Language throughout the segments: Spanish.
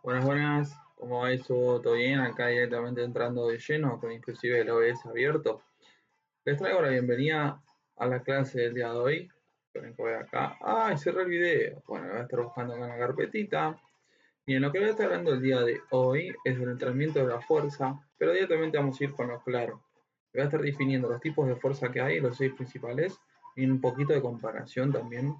Buenas, buenas. ¿Cómo va eso? ¿Todo bien? Acá directamente entrando de lleno, con inclusive el OBS abierto. Les traigo la bienvenida a la clase del día de hoy. Esperen que voy acá. ¡Ay, cerré el video! Bueno, voy a estar buscando acá en la carpetita. Bien, lo que voy a estar hablando el día de hoy es del entrenamiento de la fuerza, pero directamente vamos a ir con lo claro. Voy a estar definiendo los tipos de fuerza que hay, los 6 principales, y un poquito de comparación también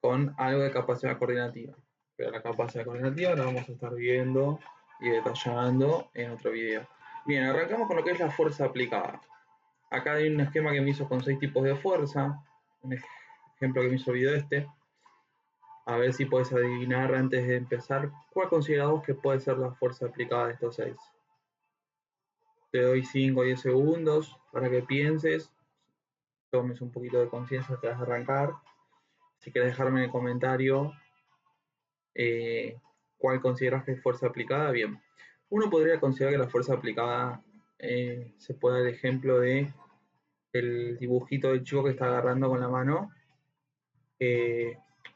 con algo de capacidad coordinativa. Pero la capacidad coordinativa la vamos a estar viendo y detallando en otro video. Bien, arrancamos con lo que es la fuerza aplicada. Acá hay un esquema que me hizo con 6 tipos de fuerza, un ejemplo que me hizo el video este. A ver si puedes adivinar antes de empezar cuál consideramos que puede ser la fuerza aplicada de estos 6. Te doy 5 o 10 segundos para que pienses, tomes un poquito de conciencia antes de arrancar. Si quieres dejarme en el comentario cuál consideras que es fuerza aplicada, bien. Uno podría considerar que la fuerza aplicada se puede dar el ejemplo de el dibujito del chico que está agarrando con la mano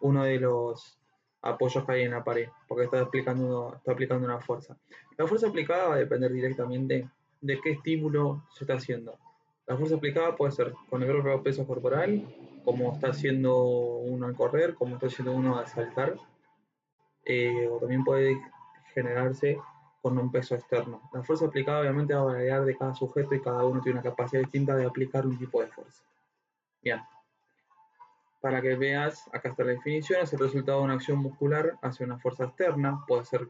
uno de los apoyos que hay en la pared, porque está aplicando una fuerza. La fuerza aplicada va a depender directamente de qué estímulo se está haciendo. La fuerza aplicada puede ser con el propio peso corporal, como está haciendo uno al correr, como está haciendo uno al saltar, o también puede generarse con un peso externo. La fuerza aplicada obviamente va a variar de cada sujeto y cada uno tiene una capacidad distinta de aplicar un tipo de fuerza. Bien, para que veas, acá está la definición, es el resultado de una acción muscular hacia una fuerza externa, puede ser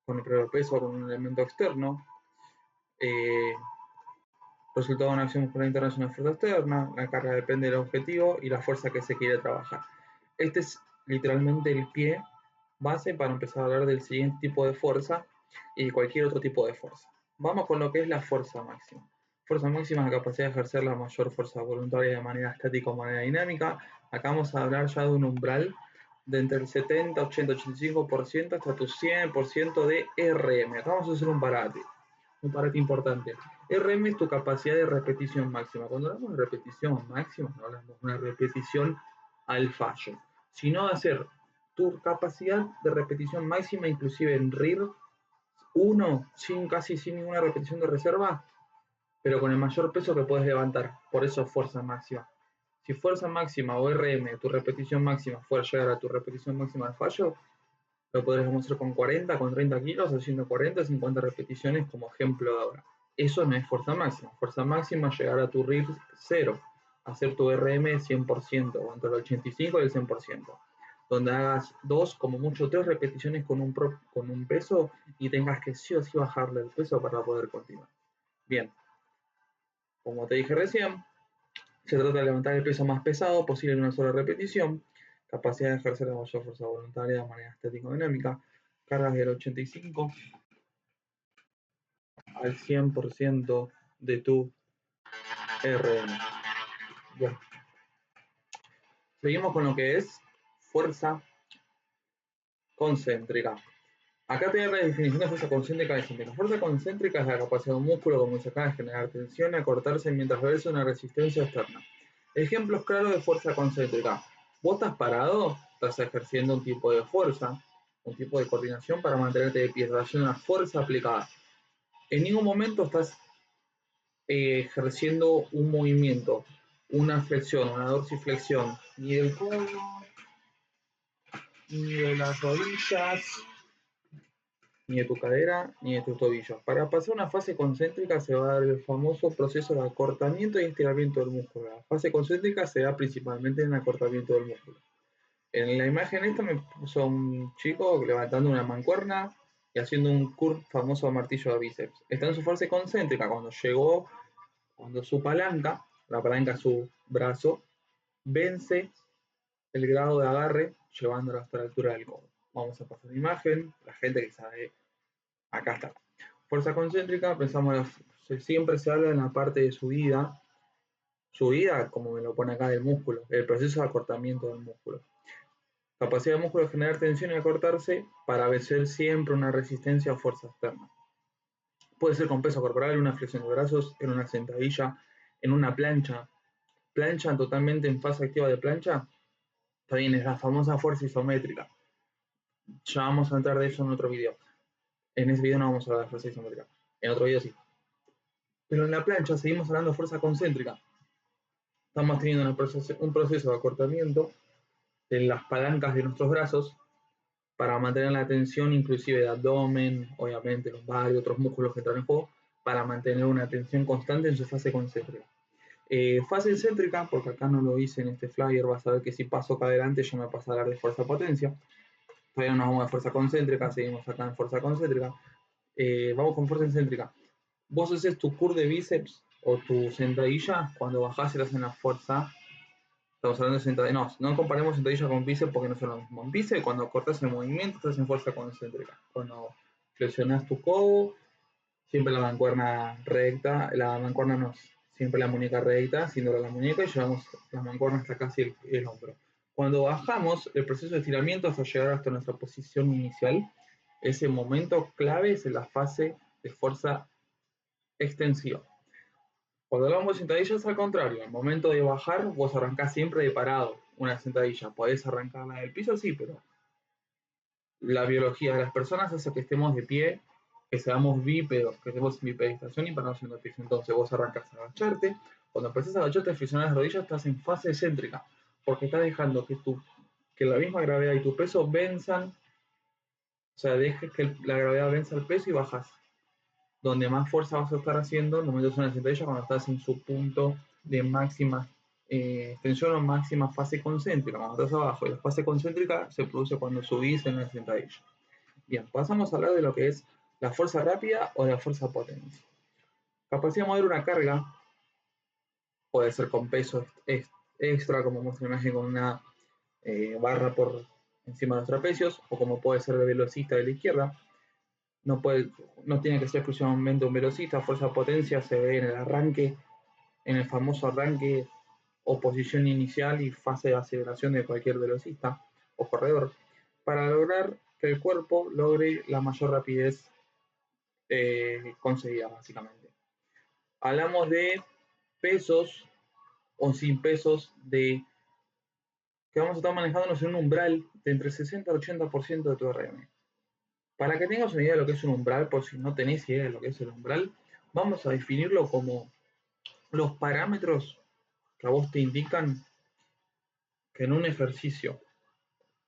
con el propio peso o con un elemento externo. Eh, Resultado de una acción muscular interna hacia una fuerza externa, la carga depende del objetivo y la fuerza que se quiere trabajar. Este es literalmente el pie base para empezar a hablar del siguiente tipo de fuerza y cualquier otro tipo de fuerza. Vamos con lo que es la fuerza máxima. Fuerza máxima es la capacidad de ejercer la mayor fuerza voluntaria de manera estática o manera dinámica. Acá vamos a hablar ya de un umbral de entre el 70, 80, 85% hasta tu 100% de RM. Acá vamos a hacer un parate importante. RM es tu capacidad de repetición máxima. Cuando hablamos de repetición máxima, no hablamos de una repetición al fallo, sino de hacer tu capacidad de repetición máxima, inclusive en RIR 1, casi sin ninguna repetición de reserva, pero con el mayor peso que puedes levantar. Por eso fuerza máxima. Si fuerza máxima o RM, tu repetición máxima, fuera llegar a tu repetición máxima de fallo, lo podríamos hacer con 40, con 30 kilos, haciendo 40, 50 repeticiones como ejemplo de ahora. Eso no es fuerza máxima. Fuerza máxima es llegar a tu RIR 0, hacer tu RM 100%, o entre el 85 y el 100%, donde hagas 2, como mucho 3 repeticiones con un peso y tengas que sí o sí bajarle el peso para poder continuar. Bien, como te dije recién, se trata de levantar el peso más pesado posible en una sola repetición, capacidad de ejercer la mayor fuerza voluntaria de manera estético-dinámica, cargas del 85 al 100% de tu RM. Bien, seguimos con lo que es fuerza concéntrica. Acá tenés la definición de fuerza concéntrica y excéntrica. Fuerza concéntrica es la capacidad de un músculo, como se acaba, de generar tensión y acortarse mientras ejerce una resistencia externa. Ejemplos claros de fuerza concéntrica. Vos estás parado, estás ejerciendo un tipo de fuerza, un tipo de coordinación para mantenerte de pie, estás haciendo una fuerza aplicada. En ningún momento estás ejerciendo un movimiento, una flexión, una dorsiflexión, ni del codo, ni de las rodillas, ni de tu cadera, ni de tus tobillos. Para pasar una fase concéntrica se va a dar el famoso proceso de acortamiento y estiramiento del músculo. La fase concéntrica se da principalmente en el acortamiento del músculo. En la imagen esta me puso un chico levantando una mancuerna y haciendo un curl famoso martillo de bíceps. Está en su fase concéntrica cuando su palanca, la palanca es su brazo, vence el grado de agarre llevándolo hasta la altura del codo. Vamos a pasar la imagen, la gente que sabe, acá está. Fuerza concéntrica, pensamos, siempre se habla en la parte de subida como me lo pone acá del músculo, el proceso de acortamiento del músculo. Capacidad del músculo de generar tensión y acortarse para vencer siempre una resistencia o fuerza externa. Puede ser con peso corporal, en una flexión de brazos, en una sentadilla, en una plancha. Plancha totalmente en fase activa de plancha, también es la famosa fuerza isométrica. Ya vamos a entrar de eso en otro video. En ese video no vamos a hablar de fuerza isométrica. En otro video sí. Pero en la plancha seguimos hablando de fuerza concéntrica. Estamos teniendo un proceso de acortamiento de las palancas de nuestros brazos para mantener la tensión inclusive de abdomen, obviamente lumbar y otros músculos que entran en juego, para mantener una tensión constante en su fase concéntrica. Fase céntrica, porque acá no lo hice en este flyer, vas a ver que si paso acá adelante ya me pasa a hablar de fuerza potencia. Todavía no nos vamos a fuerza concéntrica, seguimos acá en fuerza concéntrica. Vamos con fuerza céntrica. Vos haces tu curl de bíceps o tu sentadilla, cuando bajás y en la fuerza. Estamos hablando de sentadilla. No, no comparemos sentadilla con bíceps porque no son lo mismo. En bíceps, cuando cortas el movimiento, estás en fuerza concéntrica. Cuando flexionas tu codo, siempre la mancuerna recta, la mancuerna no, siempre la muñeca recta, siendo la muñeca y llevamos la mancuerna hasta casi el hombro. Cuando bajamos, el proceso de estiramiento hasta llegar hasta nuestra posición inicial, ese momento clave es en la fase de fuerza extensiva. Cuando hablamos de sentadillas, al contrario, al momento de bajar, vos arrancás siempre de parado una sentadilla. Podés arrancarla del piso, sí, pero la biología de las personas hace que estemos de pie, que seamos bípedos, que estemos en bipedización y paramos en el piso. Entonces vos arrancás a agacharte. Cuando empezás a agacharte, flexionar las rodillas, estás en fase excéntrica, porque estás dejando que la misma gravedad y tu peso venzan, o sea, dejes que la gravedad venza el peso y bajas. Donde más fuerza vas a estar haciendo en momentos de una sentadilla cuando estás en su punto de máxima extensión o máxima fase concéntrica, cuando estás abajo. Y la fase concéntrica se produce cuando subís en la sentadilla. Bien, pasamos a hablar de lo que es la fuerza rápida o la fuerza potencia. Capacidad de mover una carga, puede ser con peso extra, como muestra la imagen con una barra por encima de los trapecios, o como puede ser el velocista de la izquierda. No tiene que ser exclusivamente un velocista, fuerza potencia se ve en el arranque, en el famoso arranque o posición inicial y fase de aceleración de cualquier velocista o corredor, para lograr que el cuerpo logre la mayor rapidez conseguida, básicamente. Hablamos de pesos o sin pesos que vamos a estar manejándonos en un umbral de entre 60 y 80% de tu RM. Para que tengas una idea de lo que es un umbral, por si no tenés idea de lo que es el umbral, vamos a definirlo como los parámetros que a vos te indican que en un ejercicio,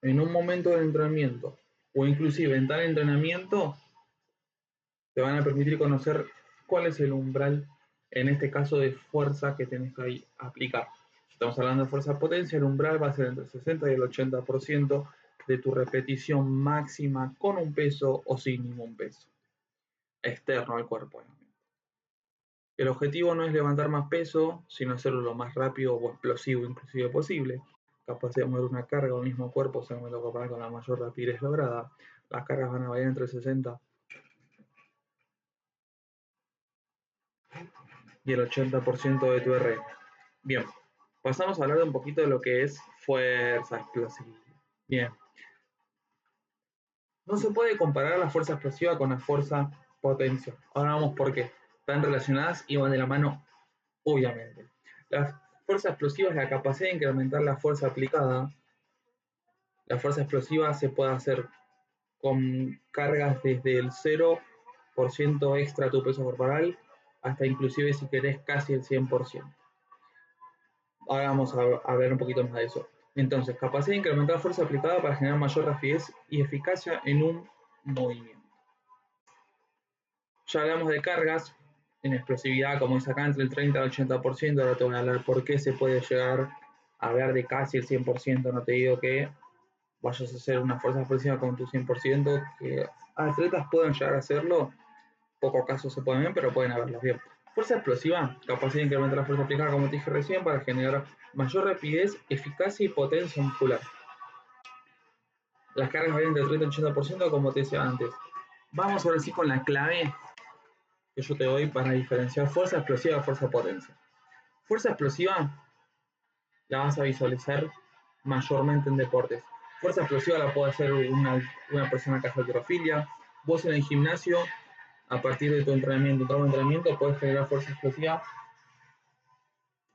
en un momento de entrenamiento o inclusive en tal entrenamiento, te van a permitir conocer cuál es el umbral, en este caso de fuerza que tenés que aplicar. Si estamos hablando de fuerza potencia, el umbral va a ser entre el 60 y el 80% de tu repetición máxima con un peso o sin ningún peso externo al cuerpo. El objetivo no es levantar más peso, sino hacerlo lo más rápido o explosivo inclusive posible. Capacidad de mover una carga o el mismo cuerpo según lo comparar con la mayor rapidez lograda. Las cargas van a variar entre el 60 y el 80% de tu R. Bien, pasamos a hablar un poquito de lo que es fuerza explosiva. Bien, no se puede comparar la fuerza explosiva con la fuerza potencia. Ahora vamos por qué. Están relacionadas y van de la mano, obviamente. La fuerza explosiva es la capacidad de incrementar la fuerza aplicada. La fuerza explosiva se puede hacer con cargas desde el 0% extra a tu peso corporal hasta inclusive si querés casi el 100%. Ahora vamos a ver un poquito más de eso. Entonces, capacidad de incrementar fuerza aplicada para generar mayor rapidez y eficacia en un movimiento. Ya hablamos de cargas en explosividad, como dice acá, entre el 30 y el 80%. Ahora te voy a hablar por qué se puede llegar a hablar de casi el 100%. No te digo que vayas a hacer una fuerza explosiva con tu 100%, que atletas pueden llegar a hacerlo, pocos casos se pueden ver, pero pueden haberlos bien. Fuerza explosiva, capacidad de incrementar la fuerza aplicada, como te dije recién, para generar mayor rapidez, eficacia y potencia muscular. Las cargas varían del 30 al 80%, como te decía antes. Vamos ahora sí con la clave que yo te doy para diferenciar fuerza explosiva de fuerza potencia. Fuerza explosiva la vas a visualizar mayormente en deportes. Fuerza explosiva la puede hacer una persona que hace halterofilia. Vos en el gimnasio, a partir de tu entrenamiento, puedes generar fuerza explosiva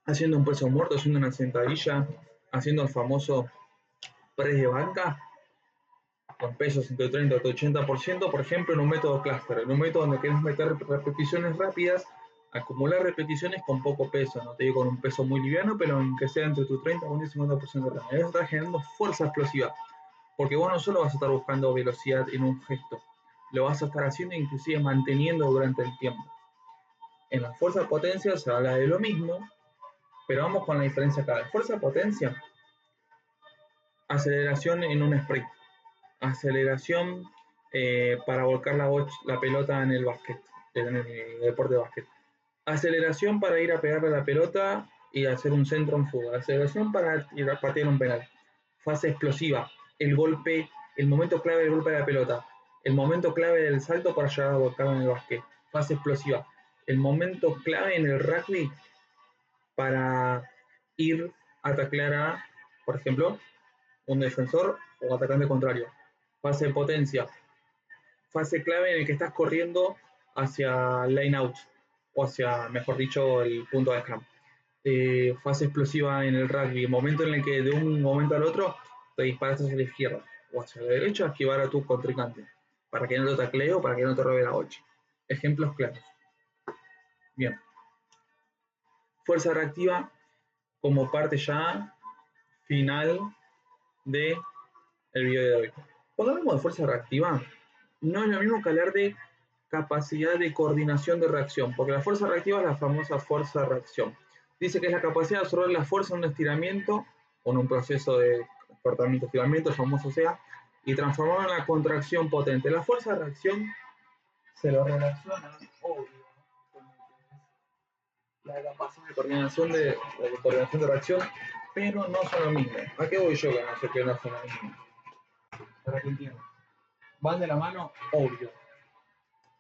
haciendo un peso muerto, haciendo una sentadilla, haciendo el famoso press de banca. con pesos entre 30 y 80%, por ejemplo, en un método clúster, en un método donde querés meter repeticiones rápidas, acumular repeticiones con poco peso, no te digo con un peso muy liviano, pero en que sea entre tu 30 y 50% de rango. Ahí estás generando fuerza explosiva, porque vos no solo vas a estar buscando velocidad en un gesto, lo vas a estar haciendo inclusive manteniendo durante el tiempo. En la fuerza potencia se habla de lo mismo, pero vamos con la diferencia acá. La fuerza potencia, aceleración en un sprint, aceleración para volcar la pelota en el básquet, en el deporte de básquet. Aceleración para ir a pegarle a la pelota y hacer un centro en fútbol. Aceleración para ir a patear un penal. Fase explosiva, el golpe, el momento clave del golpe de la pelota. El momento clave del salto para llegar a volcar en el básquet. Fase explosiva, el momento clave en el rugby para ir a taclear a, por ejemplo, un defensor o atacante contrario. Fase de potencia, fase clave en el que estás corriendo hacia line out o hacia, mejor dicho, el punto de scrum. Fase explosiva en el rugby, momento en el que de un momento al otro te disparas hacia la izquierda o hacia la derecha a esquivar a tu contrincante para que no te taclee o para que no te robe la bocha. Ejemplos claros. Bien. Fuerza reactiva como parte ya final de el video de hoy. Cuando hablamos de fuerza reactiva, no es lo mismo que hablar de capacidad de coordinación de reacción, porque la fuerza reactiva es la famosa fuerza reacción. Dice que es la capacidad de absorber la fuerza en un estiramiento o en un proceso de cortamiento-estiramiento, famoso sea, y transformarlo en la contracción potente. La fuerza de reacción se lo relaciona, obvio, con la capacidad de coordinación de reacción, pero no son lo mismo. ¿A qué voy yo que no sé que no son lo mismo? Para que entiendan. ¿Van de la mano? Obvio.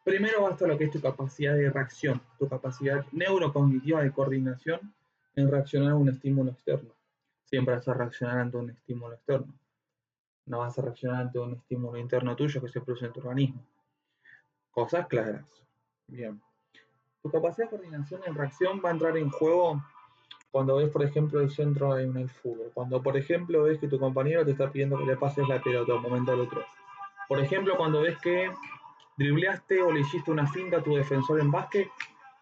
Primero va a estar lo que es tu capacidad de reacción, tu capacidad neurocognitiva de coordinación en reaccionar a un estímulo externo. Siempre vas a reaccionar ante un estímulo externo. No vas a reaccionar ante un estímulo interno tuyo que se produce en tu organismo. Cosas claras. Bien. Tu capacidad de coordinación en reacción va a entrar en juego cuando ves, por ejemplo, el centro en el fútbol. Cuando, por ejemplo, ves que tu compañero te está pidiendo que le pases la pelota de un momento al otro. Por ejemplo, cuando ves que dribleaste o le hiciste una finta a tu defensor en básquet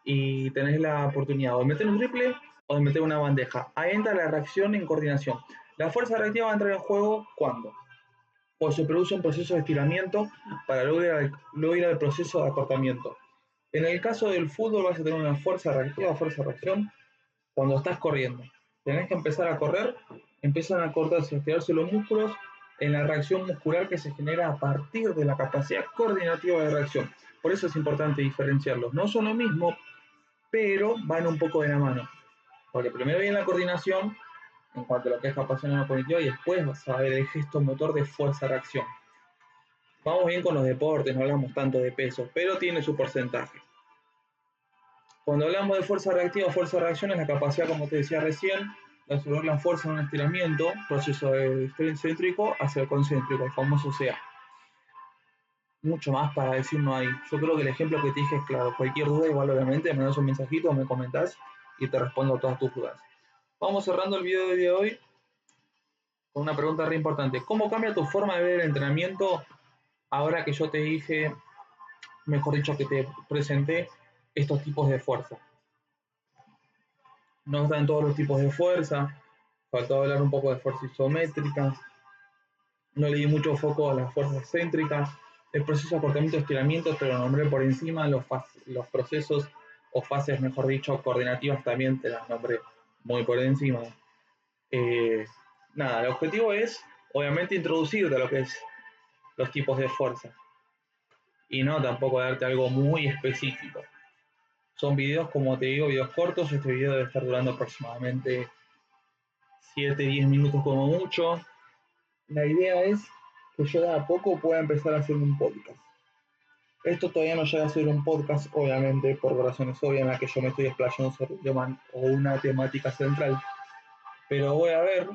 y tenés la oportunidad o de meter un triple o de meter una bandeja. Ahí entra la reacción en coordinación. La fuerza reactiva va a entrar en juego cuando o se produce un proceso de estiramiento para luego ir al proceso de acortamiento. En el caso del fútbol vas a tener una fuerza reactiva, fuerza reacción, cuando estás corriendo. Tenés que empezar a correr, empiezan a cortarse, a estirarse los músculos en la reacción muscular que se genera a partir de la capacidad coordinativa de reacción. Por eso es importante diferenciarlos. No son lo mismo, pero van un poco de la mano. Porque primero viene la coordinación en cuanto a lo que es capacidad cognitiva y después vas a ver el gesto motor de fuerza-reacción. Vamos bien con los deportes, no hablamos tanto de peso, pero tiene su porcentaje. Cuando hablamos de fuerza reactiva, fuerza de reacción es la capacidad, como te decía recién, de absorber la fuerza en un estiramiento, proceso de céntrico hacia el concéntrico, el famoso SEA. Mucho más para decir no hay. Yo creo que el ejemplo que te dije es claro. Cualquier duda, igual obviamente, me das un mensajito o me comentás y te respondo a todas tus dudas. Vamos cerrando el video de hoy con una pregunta re importante. ¿Cómo cambia tu forma de ver el entrenamiento ahora que yo te dije, mejor dicho, que te presenté estos tipos de fuerza? No están todos los tipos de fuerza, faltó hablar un poco de fuerza isométrica, no le di mucho foco a las fuerzas céntricas, el proceso de acortamiento-estiramiento te lo nombré por encima, los procesos o fases, mejor dicho, coordinativas también te las nombré muy por encima. Nada, el objetivo es, obviamente, introducirte a lo que es los tipos de fuerza y no tampoco darte algo muy específico. Son videos, como te digo, videos cortos. Este video debe estar durando aproximadamente 7-10 minutos como mucho. La idea es que yo de a poco pueda empezar a hacer un podcast. Esto todavía no llega a ser un podcast, obviamente, por razones obvias en las que yo me estoy explayando sobre un tema o una temática central. Pero voy a ver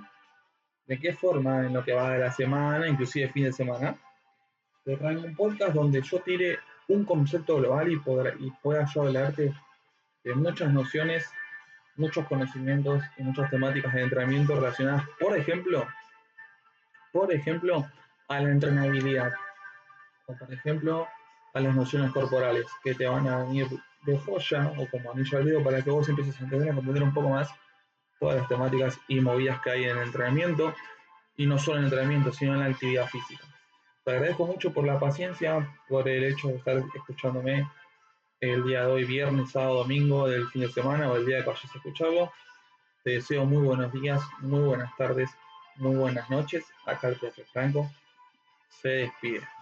de qué forma en lo que va de la semana, inclusive fin de semana, cerrar un podcast donde yo tire un concepto global y pueda yo hablarte de muchas nociones, muchos conocimientos y muchas temáticas de entrenamiento relacionadas, por ejemplo, a la entrenabilidad, o por ejemplo a las nociones corporales, que te van a venir de joya o como anillo al dedo para que vos empieces a comprender un poco más todas las temáticas y movidas que hay en el entrenamiento, y no solo en el entrenamiento, sino en la actividad física. Te agradezco mucho por la paciencia, por el hecho de estar escuchándome el día de hoy, viernes, sábado, domingo del fin de semana o el día que vayas a escucharlo. Te deseo muy buenos días, muy buenas tardes, muy buenas noches. Acá el profe Franco se despide.